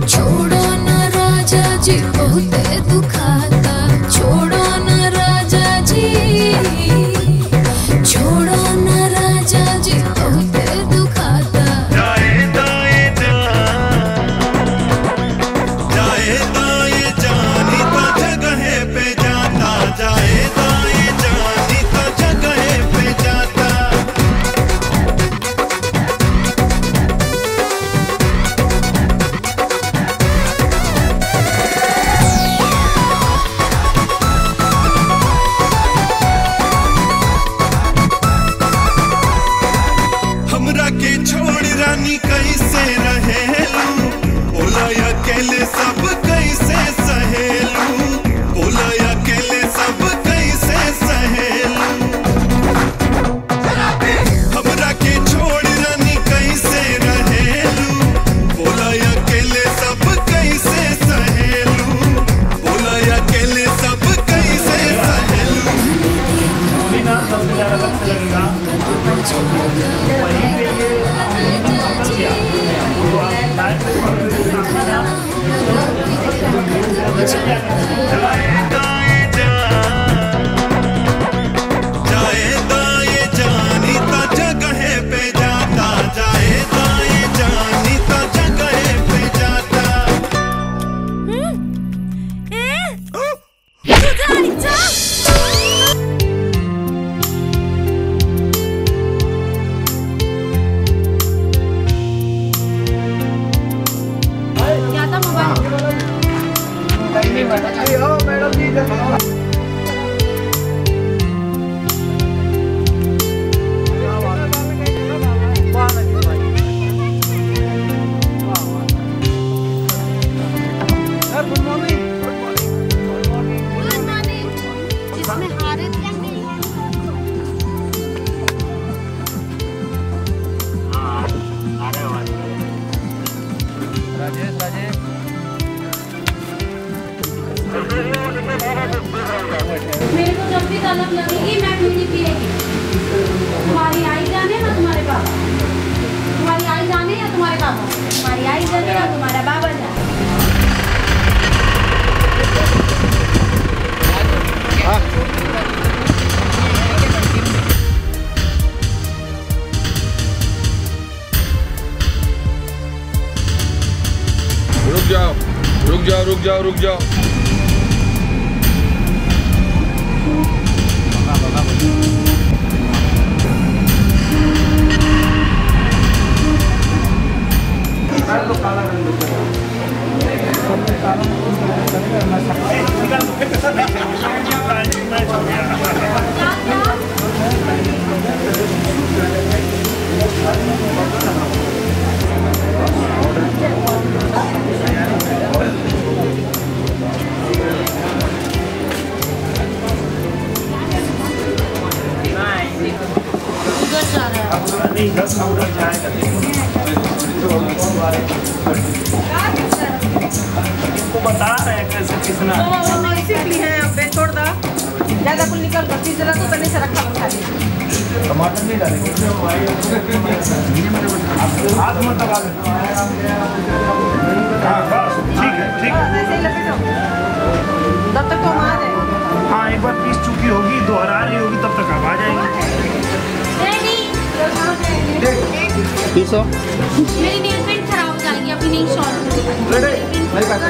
छोड़ो ना राजा जी बहुत दुखाता, छोड़ो ना राजा जी, छोड़ो ना राजा जी बहुत दुखाता। जाए दाए जानी तो जगह पे जाता, जाए दाए जानी तो जगह पे जाता। हमरा के छोड़ रानी कैसे रहेलू, बोला अकेले सब कैसे सहेलू, बोला अकेले सब कैसे सहेलू। हमरा के छोड़ रानी कैसे रहेलू, बोला अकेले सब कैसे सहेलू, बोला अकेले सब कैसे सहेलू। जाए दाए जानी तो जगह पे जाता, जाए दाए जानी तो जगह पे जाता। क्या था मोबाइल? मैडम जी गुड मॉर्निंग। Good morning. जिसमें हारिस राजेश राजेश मेरे को जब भी तलब लगेगी मैं बीड़ी पिएगी। तुम्हारी आई जाने ना तुम्हारे पापा, तुम्हारी आई जाने या तुम्हारे पापा, तुम्हारी आई जाने या तुम्हारा बाबा जाने। रुक जाओ रुक जाओ रुक जाओ रुक जाओ। इनको बता रहे हैं कैसे कितना छोड़ दो ज्यादा कुल निकल कर तीसरा तो पहले से रखा बता दे। टमाटर नहीं डालेंगे हाथ मत लगा दे। ठीक है ठीक है। ऐसे ही लपेटो तब तक तो हम आ जाएंगे। हाँ एक बार पीस चुकी होगी, दोहरा रही होगी, तब तक आप आ जाएंगे। पीसो मेरी नेल पेंट खराब हो जाएगी, अभी नहीं शॉर्ट। मेरे पास